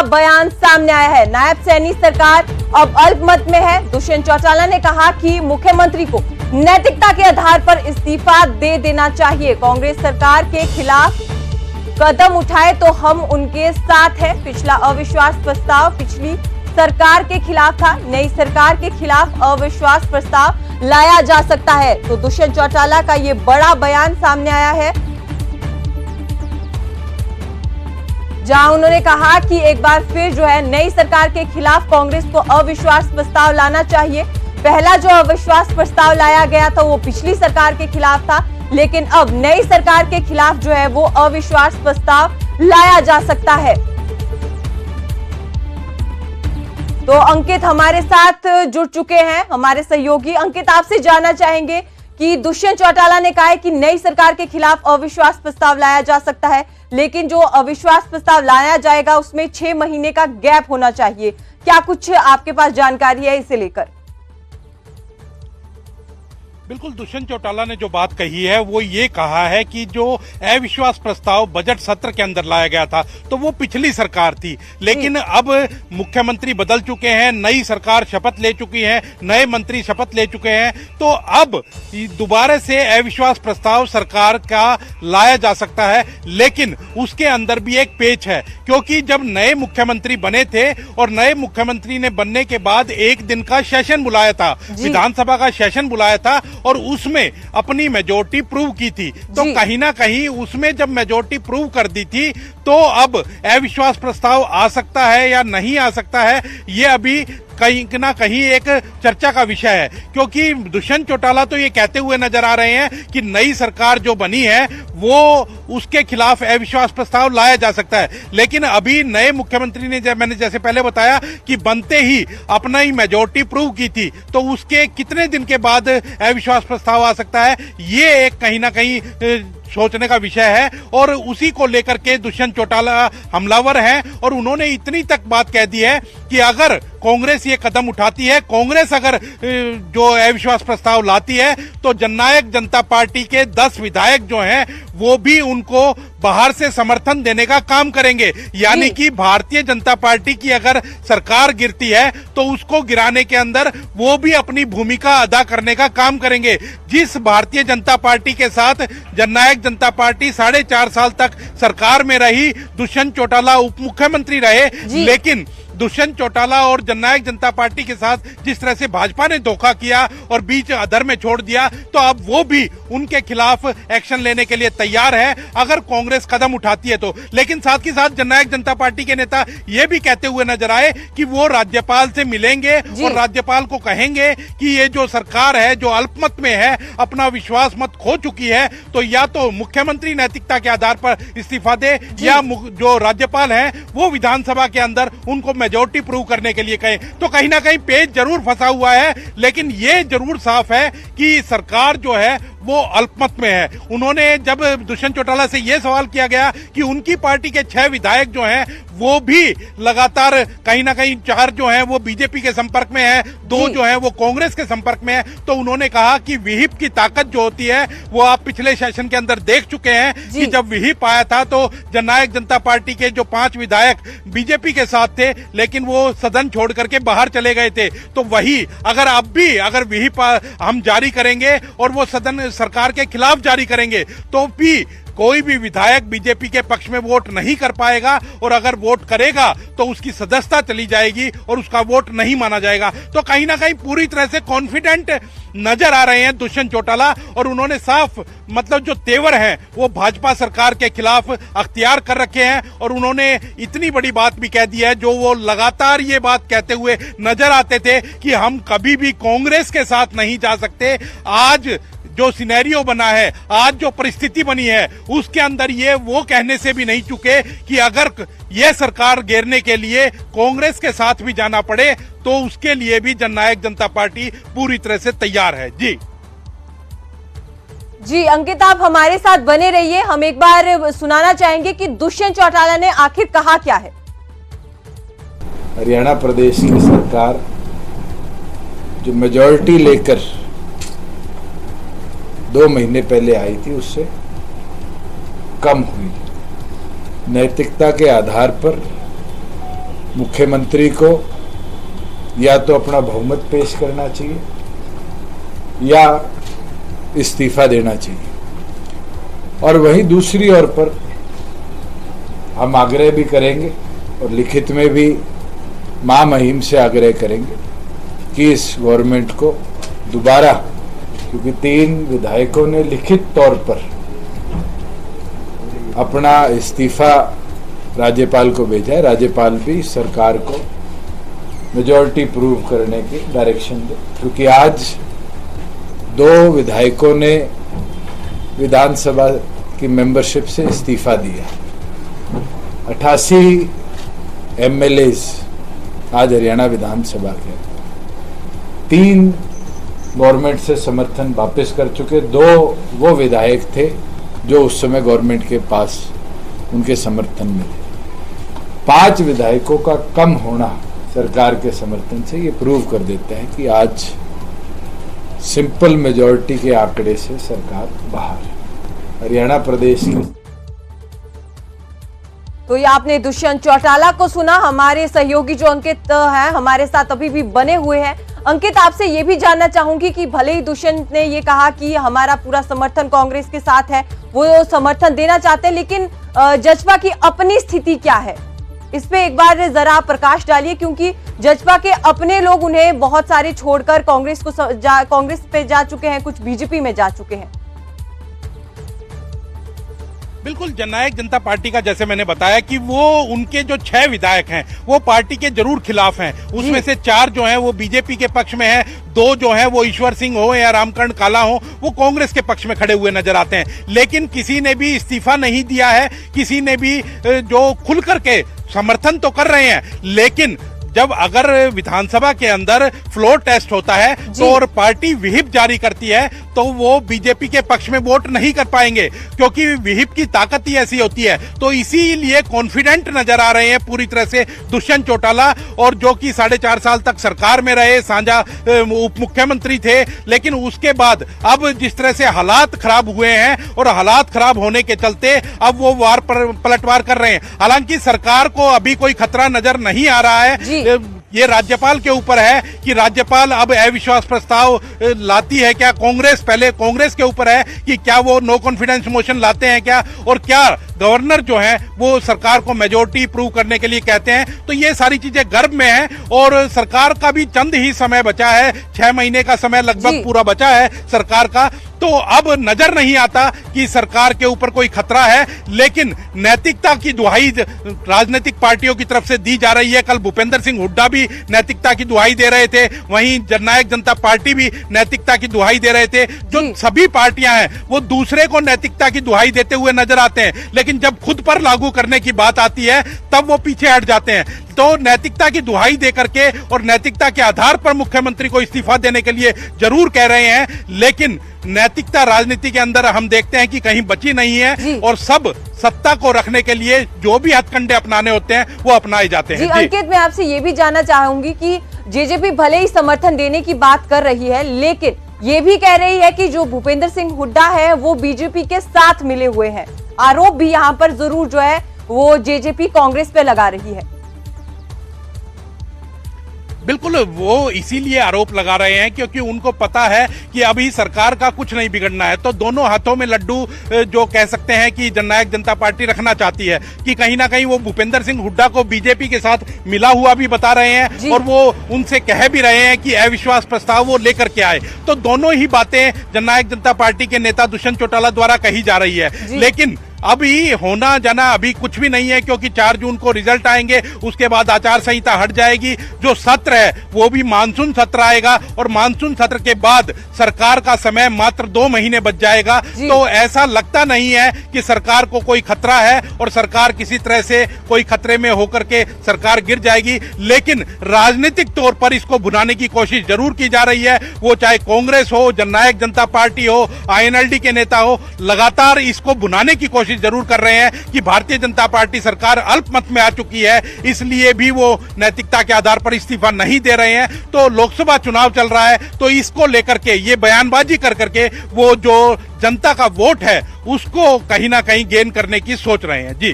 बयान सामने आया है। नायब सैनी सरकार अब अल्पमत में है। दुष्यंत चौटाला ने कहा कि मुख्यमंत्री को नैतिकता के आधार पर इस्तीफा दे देना चाहिए। कांग्रेस सरकार के खिलाफ कदम उठाए तो हम उनके साथ हैं। पिछला अविश्वास प्रस्ताव पिछली सरकार के खिलाफ था, नई सरकार के खिलाफ अविश्वास प्रस्ताव लाया जा सकता है। तो दुष्यंत चौटाला का ये बड़ा बयान सामने आया है, जहां उन्होंने कहा कि एक बार फिर जो है नई सरकार के खिलाफ कांग्रेस को अविश्वास प्रस्ताव लाना चाहिए। पहला जो अविश्वास प्रस्ताव लाया गया था वो पिछली सरकार के खिलाफ था, लेकिन अब नई सरकार के खिलाफ जो है वो अविश्वास प्रस्ताव लाया जा सकता है। तो अंकित हमारे साथ जुड़ चुके हैं, हमारे सहयोगी। अंकित, आपसे जानना चाहेंगे कि दुष्यंत चौटाला ने कहा है कि नई सरकार के खिलाफ अविश्वास प्रस्ताव लाया जा सकता है, लेकिन जो अविश्वास प्रस्ताव लाया जाएगा उसमें 6 महीने का गैप होना चाहिए। क्या कुछ आपके पास जानकारी है इसे लेकर? बिल्कुल, दुष्यंत चौटाला ने जो बात कही है वो ये कहा है कि जो अविश्वास प्रस्ताव बजट सत्र के अंदर लाया गया था तो वो पिछली सरकार थी, लेकिन अब मुख्यमंत्री बदल चुके हैं, नई सरकार शपथ ले चुकी है, नए मंत्री शपथ ले चुके हैं, तो अब दोबारा से अविश्वास प्रस्ताव सरकार का लाया जा सकता है। लेकिन उसके अंदर भी एक पेच है, क्योंकि जब नए मुख्यमंत्री बने थे और नए मुख्यमंत्री ने बनने के बाद एक दिन का सेशन बुलाया था, विधानसभा का सेशन बुलाया था और उसमें अपनी मेजोरिटी प्रूव की थी। तो कहीं ना कहीं उसमें जब मेजोरिटी प्रूव कर दी थी तो अब अविश्वास प्रस्ताव आ सकता है या नहीं आ सकता है, ये अभी कहीं ना कहीं एक चर्चा का विषय है। क्योंकि दुष्यंत चौटाला तो ये कहते हुए नजर आ रहे हैं कि नई सरकार जो बनी है वो उसके खिलाफ अविश्वास प्रस्ताव लाया जा सकता है, लेकिन अभी नए मुख्यमंत्री ने मैंने जैसे पहले बताया कि बनते ही अपना ही मेजोरिटी प्रूव की थी, तो उसके कितने दिन के बाद अविश्वास प्रस्ताव आ सकता है, ये एक कहीं ना कहीं सोचने का विषय है। और उसी को लेकर के दुष्यंत चौटाला हमलावर हैं और उन्होंने इतनी तक बात कह दी है कि अगर कांग्रेस ये कदम उठाती है, कांग्रेस अगर जो अविश्वास प्रस्ताव लाती है तो जननायक जनता पार्टी के 10 विधायक जो हैं वो भी उनको बाहर से समर्थन देने का काम करेंगे। यानी कि भारतीय जनता पार्टी की अगर सरकार गिरती है तो उसको गिराने के अंदर वो भी अपनी भूमिका अदा करने का काम करेंगे। जिस भारतीय जनता पार्टी के साथ जननायक जनता पार्टी 4.5 साल तक सरकार में रही, दुष्यंत चौटाला उप मुख्यमंत्री रहे, लेकिन दुष्यंत चौटाला और जननायक जनता पार्टी के साथ जिस तरह से भाजपा ने धोखा किया और बीच अधर में छोड़ दिया, तो अब वो भी उनके खिलाफ एक्शन लेने के लिए तैयार है अगर कांग्रेस कदम उठाती है तो। लेकिन साथ ही साथ जननायक जनता पार्टी के नेता ये भी कहते हुए नजर आए कि वो राज्यपाल से मिलेंगे और राज्यपाल को कहेंगे कि ये जो सरकार है जो अल्पमत में है, अपना विश्वास मत खो चुकी है, तो या तो मुख्यमंत्री नैतिकता के आधार पर इस्तीफा दे या जो राज्यपाल है वो विधानसभा के अंदर उनको मेजोरिटी प्रूव करने के लिए कहे। तो कहीं ना कहीं पेच जरूर फंसा हुआ है, लेकिन ये जरूर साफ है कि सरकार जो है वो अल्पमत में है। उन्होंने जब दुष्यंत चौटाला से यह सवाल किया गया कि उनकी पार्टी के 6 विधायक जो हैं वो भी लगातार कहीं ना कहीं 4 जो हैं वो बीजेपी के संपर्क में है, 2 जो हैं वो कांग्रेस के संपर्क में है, तो उन्होंने कहा कि विहिप की ताकत जो होती है वो आप पिछले सेशन के अंदर देख चुके हैं कि जब विहिप आया था तो जननायक जनता पार्टी के जो 5 विधायक बीजेपी के साथ थे, लेकिन वो सदन छोड़ करके बाहर चले गए थे। तो वही अगर अब भी अगर विहिप हम जारी करेंगे और वो सदन सरकार के खिलाफ जारी करेंगे तो भी कोई भी विधायक बीजेपी के पक्ष में वोट नहीं कर पाएगा, और अगर वोट करेगा तो उसकी सदस्यता चली जाएगी और उसका वोट नहीं माना जाएगा। तो कहीं ना कहीं पूरी तरह से कॉन्फिडेंट नजर आ रहे हैं दुष्यंत चौटाला, और उन्होंने साफ मतलब जो तेवर हैं वो भाजपा सरकार के खिलाफ अख्तियार कर रखे हैं। और उन्होंने इतनी बड़ी बात भी कह दी है, जो वो लगातार ये बात कहते हुए नजर आते थे कि हम कभी भी कांग्रेस के साथ नहीं जा सकते। आज जो सिनेरियो बना है, आज जो परिस्थिति बनी है, उसके अंदर ये वो कहने से भी नहीं चुके कि अगर ये सरकार घेरने के लिए कांग्रेस के साथ भी जाना पड़े तो उसके लिए भी जननायक जनता पार्टी पूरी तरह से तैयार है। जी अंकित, आप हमारे साथ बने रहिए। हम एक बार सुनाना चाहेंगे कि दुष्यंत चौटाला ने आखिर कहा क्या है। हरियाणा प्रदेश की सरकार जो मेजॉरिटी लेकर 2 महीने पहले आई थी उससे कम हुई। नैतिकता के आधार पर मुख्यमंत्री को या तो अपना बहुमत पेश करना चाहिए या इस्तीफा देना चाहिए। और वहीं दूसरी ओर पर हम आग्रह भी करेंगे और लिखित में भी महामहिम से आग्रह करेंगे कि इस गवर्नमेंट को दोबारा, क्योंकि 3 विधायकों ने लिखित तौर पर अपना इस्तीफा राज्यपाल को भेजा है, राज्यपाल भी सरकार को मेजॉरिटी प्रूव करने की डायरेक्शन दे, क्योंकि आज 2 विधायकों ने विधानसभा की मेंबरशिप से इस्तीफा दिया। 88 एमएलएस आज हरियाणा विधानसभा के 3 गवर्नमेंट से समर्थन वापस कर चुके, 2 वो विधायक थे जो उस समय गवर्नमेंट के पास उनके समर्थन में थे। 5 विधायकों का कम होना सरकार के समर्थन से ये प्रूव कर देता है कि आज सिंपल मेजॉरिटी के आंकड़े से सरकार बाहर है। हरियाणा प्रदेश की तो ये आपने दुष्यंत चौटाला को सुना। हमारे सहयोगी जो अंकित हैं हमारे साथ अभी भी बने हुए हैं। अंकित, आपसे ये भी जानना चाहूंगी कि भले ही दुष्यंत ने ये कहा कि हमारा पूरा समर्थन कांग्रेस के साथ है, वो समर्थन देना चाहते हैं, लेकिन जजपा की अपनी स्थिति क्या है, इस पे एक बार जरा प्रकाश डालिए, क्योंकि जजपा के अपने लोग उन्हें बहुत सारे छोड़कर कांग्रेस पे जा चुके हैं, कुछ बीजेपी में जा चुके हैं। बिल्कुल, जननायक जनता पार्टी का जैसे मैंने बताया कि वो उनके जो 6 विधायक हैं वो पार्टी के जरूर खिलाफ हैं। उसमें से 4 जो हैं वो बीजेपी के पक्ष में हैं, 2 जो हैं वो ईश्वर सिंह हो या रामकरण काला हो वो कांग्रेस के पक्ष में खड़े हुए नजर आते हैं। लेकिन किसी ने भी इस्तीफा नहीं दिया है, किसी ने भी जो खुल करके समर्थन तो कर रहे हैं, लेकिन जब अगर विधानसभा के अंदर फ्लोर टेस्ट होता है तो और पार्टी विहिप जारी करती है तो वो बीजेपी के पक्ष में वोट नहीं कर पाएंगे, क्योंकि विहिप की ताकत ही ऐसी होती है। तो इसीलिए कॉन्फिडेंट नजर आ रहे हैं पूरी तरह से दुष्यंत चौटाला, और जो कि 4.5 साल तक सरकार में रहे, साझा उप मुख्यमंत्री थे, लेकिन उसके बाद अब जिस तरह से हालात खराब हुए हैं और हालात खराब होने के चलते अब वो पलटवार कर रहे हैं। हालांकि सरकार को अभी कोई खतरा नजर नहीं आ रहा है। ये राज्यपाल के ऊपर है कि राज्यपाल अब अविश्वास प्रस्ताव लाती है क्या, पहले कांग्रेस के ऊपर है कि क्या वो नो कॉन्फिडेंस मोशन लाते हैं क्या, और क्या गवर्नर जो है वो सरकार को मेजॉरिटी प्रूव करने के लिए कहते हैं। तो ये सारी चीजें गर्भ में है और सरकार का भी चंद ही समय बचा है, 6 महीने का समय लगभग पूरा बचा है सरकार का। तो अब नजर नहीं आता कि सरकार के ऊपर कोई खतरा है, लेकिन नैतिकता की दुहाई राजनीतिक पार्टियों की तरफ से दी जा रही है। कल भूपेंद्र सिंह हुड्डा भी नैतिकता की दुहाई दे रहे थे, वहीं जननायक जनता पार्टी भी नैतिकता की दुहाई दे रहे थे। जो सभी पार्टियां हैं वो दूसरे को नैतिकता की दुहाई देते हुए नजर आते हैं, लेकिन जब खुद पर लागू करने की बात आती है तब वो पीछे हट जाते हैं। तो नैतिकता की दुहाई दे करके और नैतिकता के आधार पर मुख्यमंत्री को इस्तीफा देने के लिए जरूर कह रहे हैं, लेकिन नैतिकता राजनीति के अंदर हम देखते हैं कि कहीं बची नहीं है और सब सत्ता को रखने के लिए जो भी हथकंडे अपनाने होते हैं वो अपनाए जाते हैं। अंकित, मैं आपसे ये भी जानना चाहूंगी कि जेजेपी भले ही समर्थन देने की बात कर रही है, लेकिन ये भी कह रही है कि जो भूपेंद्र सिंह हुड्डा है वो बीजेपी के साथ मिले हुए हैं। आरोप भी यहाँ पर जरूर जो है वो जेजेपी कांग्रेस पे लगा रही है। बिल्कुल, वो इसीलिए आरोप लगा रहे हैं क्योंकि उनको पता है कि अभी सरकार का कुछ नहीं बिगड़ना है। तो दोनों हाथों में लड्डू जो कह सकते हैं कि जननायक जनता पार्टी रखना चाहती है कि कहीं ना कहीं वो भूपेंद्र सिंह हुड्डा को बीजेपी के साथ मिला हुआ भी बता रहे हैं और वो उनसे कह भी रहे हैं कि अविश्वास प्रस्ताव वो लेकर के आए। तो दोनों ही बातें जननायक जनता पार्टी के नेता दुष्यंत चौटाला द्वारा कही जा रही है, लेकिन अभी होना जाना अभी कुछ भी नहीं है, क्योंकि 4 जून को रिजल्ट आएंगे, उसके बाद आचार संहिता हट जाएगी। जो सत्र है वो भी मानसून सत्र आएगा और मानसून सत्र के बाद सरकार का समय मात्र 2 महीने बच जाएगा। तो ऐसा लगता नहीं है कि सरकार को कोई खतरा है और सरकार किसी तरह से कोई खतरे में होकर के सरकार गिर जाएगी, लेकिन राजनीतिक तौर पर इसको भुनाने की कोशिश जरूर की जा रही है। वो चाहे कांग्रेस हो, जननायक जनता पार्टी हो, आईएनएलडी के नेता हो, लगातार इसको भुनाने की कोशिश जरूर कर रहे हैं कि भारतीय जनता पार्टी सरकार अल्पमत में आ चुकी है, इसलिए भी वो नैतिकता के आधार पर इस्तीफा नहीं दे रहे हैं। तो लोकसभा चुनाव चल रहा है, तो इसको लेकर के ये बयानबाजी कर करके वो जो जनता का वोट है उसको कहीं ना कहीं गेन करने की सोच रहे हैं। जी।